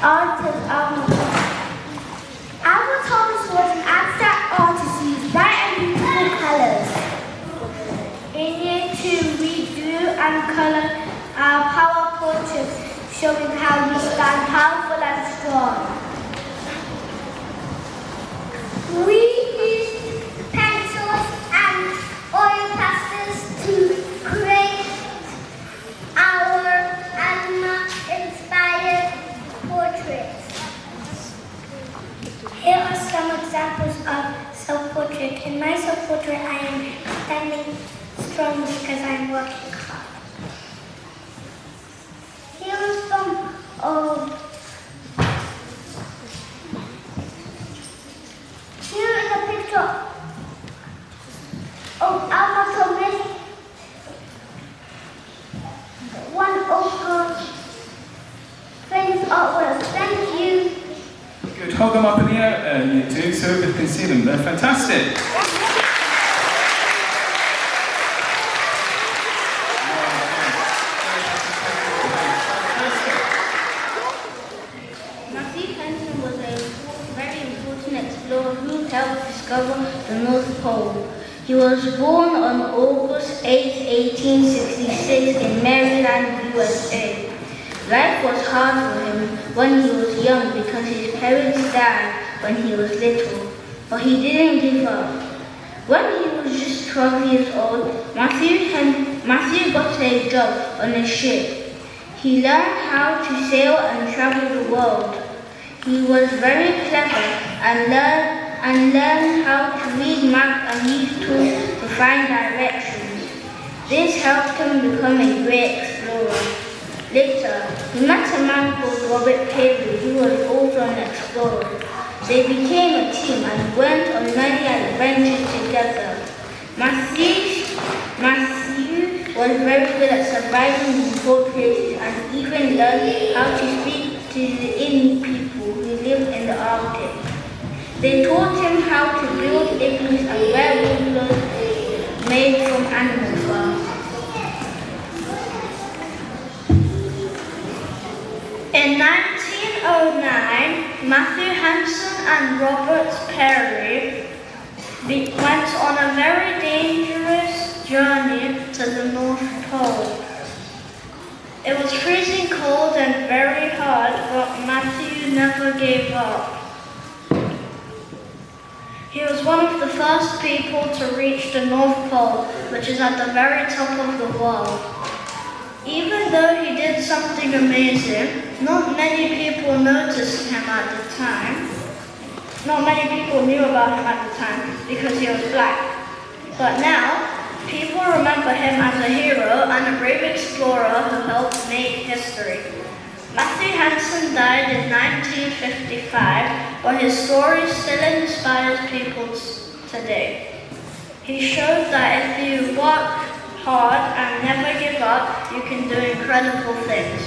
artist Albert Thomas was an abstract artist who used bright and beautiful colors. In year 2, we drew and colored our power portraits, showing how we stand powerful and strong. We used pencils and oil pastels to create our animal-inspired portraits. Here are some examples of self-portrait. In my self-portrait, I am standing strong because I'm working hard. Here are some Here is a picture of Albert Thomas, one of her famous artworks. Thank you. Good. Hold them up in the air, you two, so everyone can see them. They're fantastic. Matthew Henson was a very important explorer who helped discover the North Pole. He was born on August 8, 1866 in Maryland, USA. Life was hard for him when he was young because his parents died when he was little, but he didn't give up. When he was just 12 years old, Matthew got a job on a ship. He learned how to sail and travel the world. He was very clever and learned how to read maps and use tools to find directions. This helped him become a great explorer. Later, he met a man called Robert Peary, who was also an explorer. They became a team and went on many adventures together. Matthew was very good at surviving in cold places and even learned how to speak to the Inuit people who lived in the Arctic. They taught him how to build igloos and wear windows made from animal fur. In 1909, Matthew Henson and Robert Peary went on a very dangerous journey to the North Pole. It was freezing cold and very hard, but Matthew never gave up. He was one of the first people to reach the North Pole, which is at the very top of the world. Even though he did something amazing, not many people noticed him at the time. Not many people knew about him at the time because he was black. But now, people remember him as a hero and a brave explorer who helped make history. Matthew Henson died in 1955, but his story still inspires people today. He showed that if you work hard and never give up, you can do incredible things.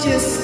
Just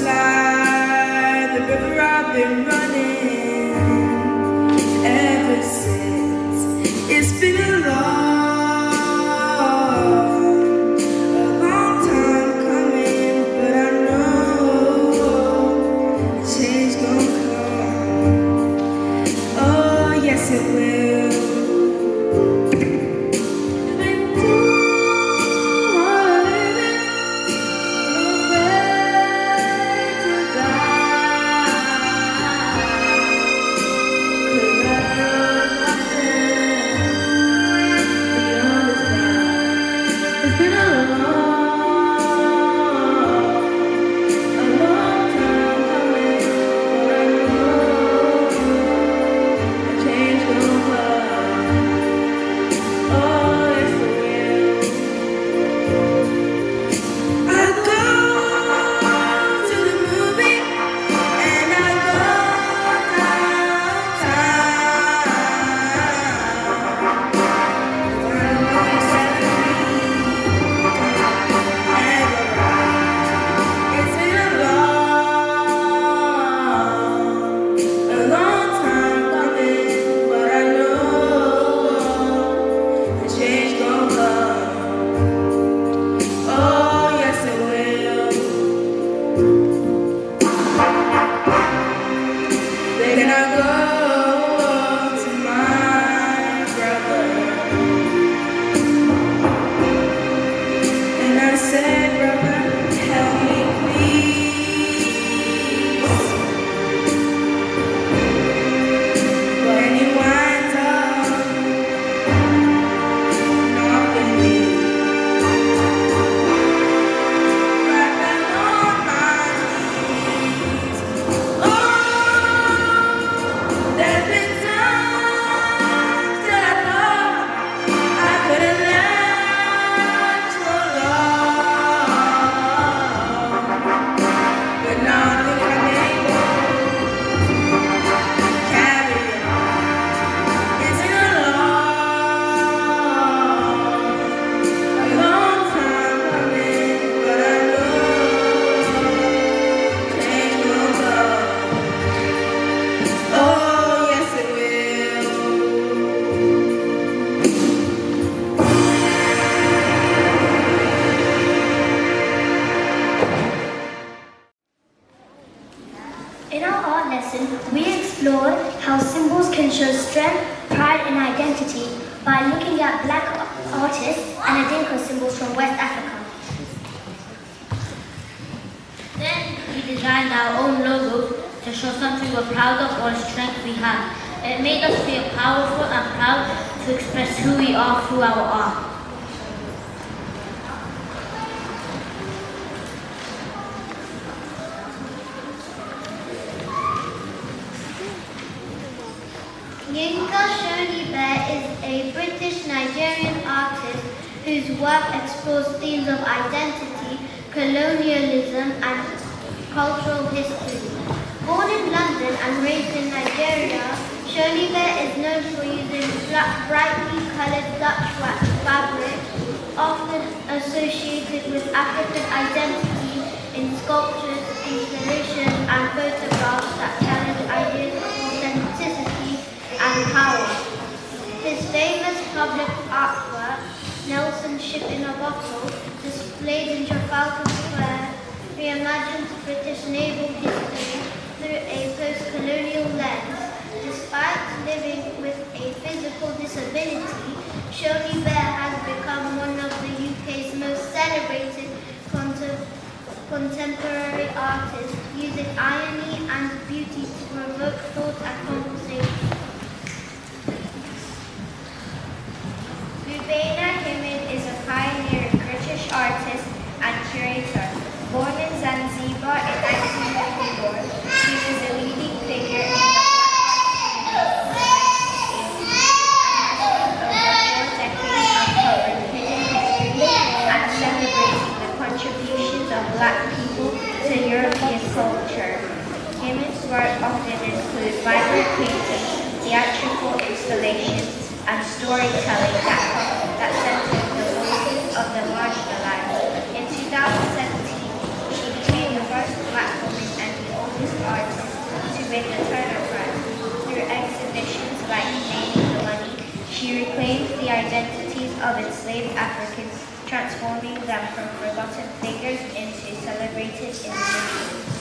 In our art lesson, we explored how symbols can show strength, pride, and identity by looking at black artists and Adinka symbols from West Africa. Then we designed our own logo to show something we're proud of or a strength we have. It made us feel powerful and proud to express who we are through our art. Yinka Shonibe is a British-Nigerian artist whose work explores themes of identity, colonialism, and cultural history. Born in London and raised in Nigeria, Shonibe is known for using brightly colored Dutch wax fabric, often associated with African identity in sculptures, installations, and photographs that challenge ideas of authenticity and power. His famous public artwork, Nelson's Ship in a Bottle, displayed in Trafalgar Square, reimagines British naval history through a post-colonial lens. Despite living with a physical disability, Shoni Bear has become one of the UK's most celebrated contemporary artists, using irony and beauty to provoke thought and conversation. Rubaina Himid is a pioneering British artist and curator. Born in Zanzibar in 1954, she was a leading figure in the Black Art scene and has over 4 decades uncovering hidden history and celebrating the contributions of Black people to European culture. Himid's work often includes vibrant paintings, theatrical installations, and storytelling that centers the voices of the marginalized. In 2017, she became the first Black woman and the oldest artist to win the Turner Prize. Through exhibitions like Naming the Money, she reclaims the identities of enslaved Africans, transforming them from forgotten figures into celebrated individuals.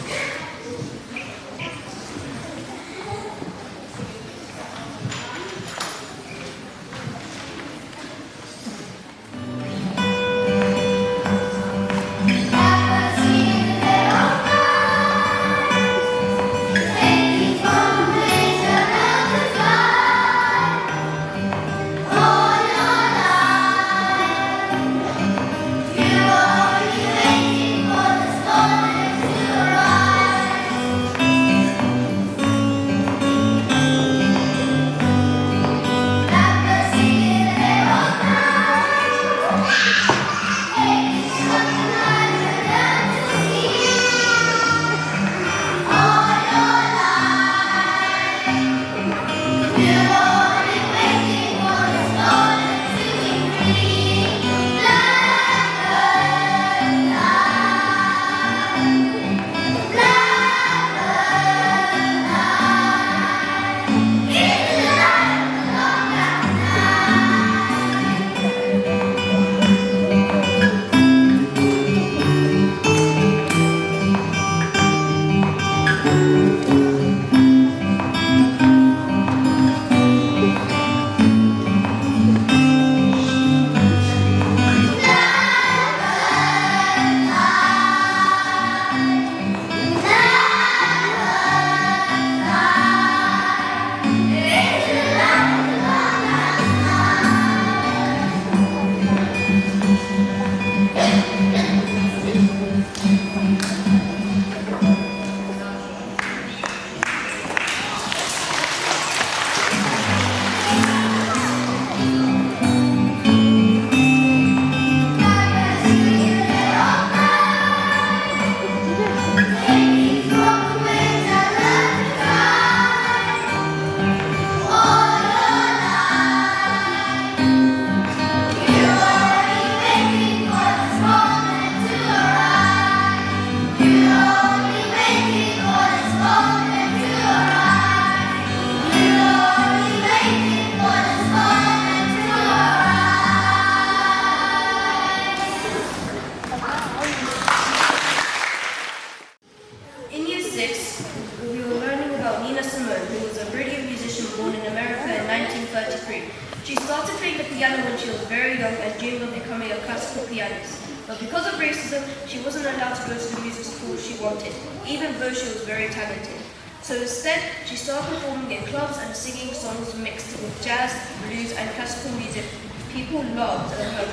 we were learning about Nina Simone, who was a brilliant musician born in America in 1933. She started playing the piano when she was very young and dreamed of becoming a classical pianist. But because of racism, she wasn't allowed to go to the music school she wanted, even though she was very talented. So instead, she started performing in clubs and singing songs mixed with jazz, blues, and classical music. People loved her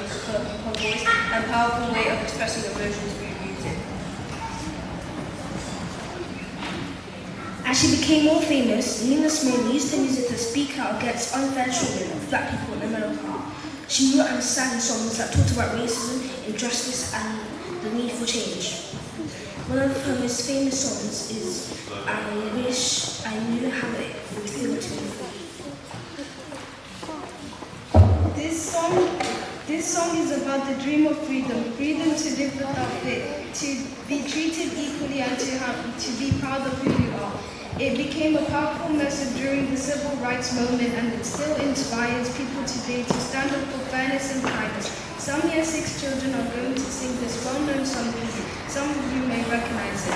voice and powerful way of expressing emotions through music. As she became more famous, Nina Simone used her music to speak out against unfair treatment of black people in America. She wrote and sang songs that talked about racism, injustice, and the need for change. One of her most famous songs is I Wish I Knew How It Would Feel to Be. This song is about the dream of freedom to live without fear, to be treated equally and to be proud of who you are. It became a powerful message during the civil rights movement, and it still inspires people today to stand up for fairness and kindness. Some Year 6 children are going to sing this well-known song to you. Some of you may recognize it.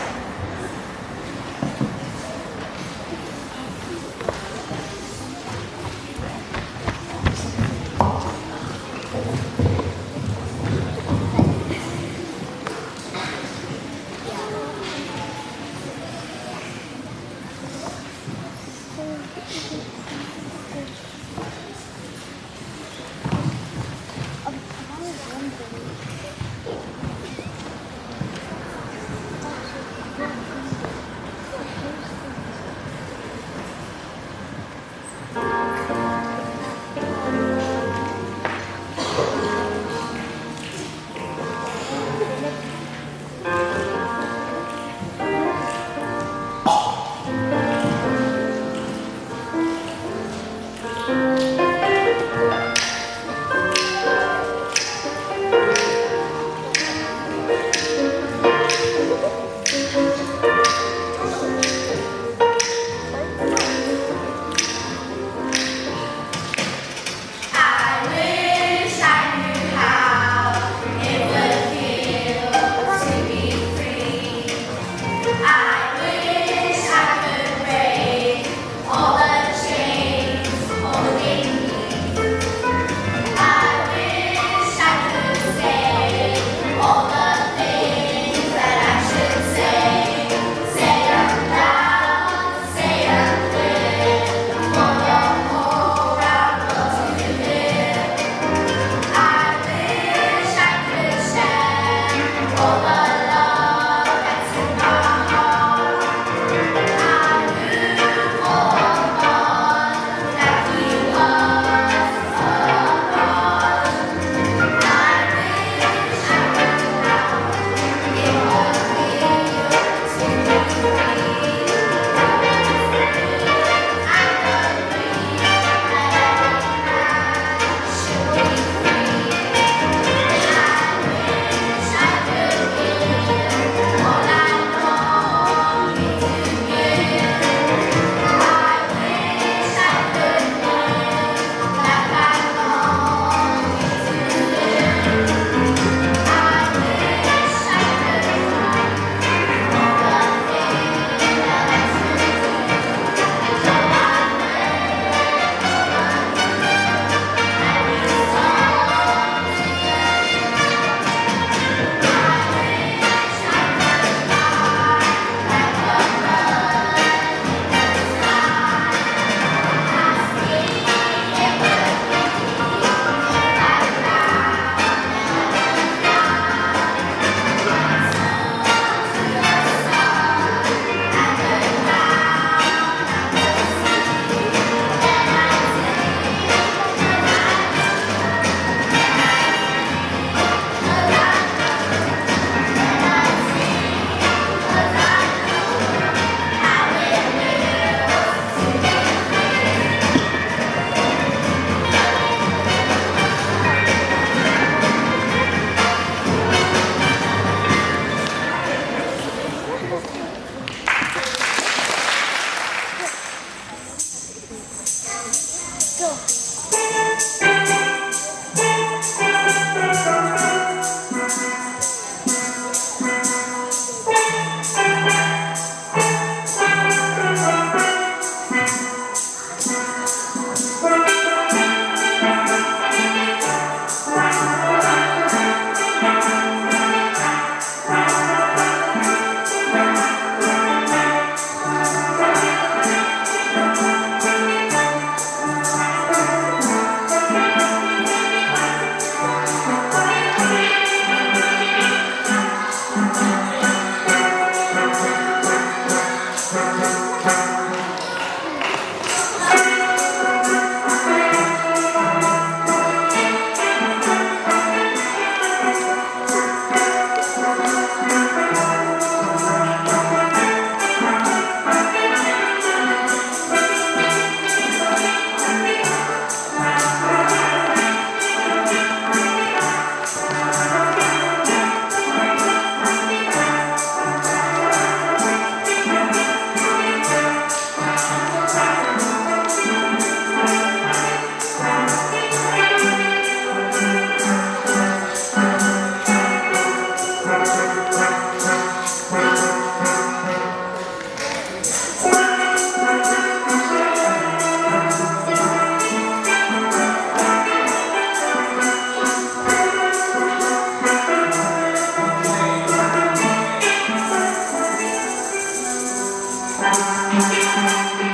Thank you.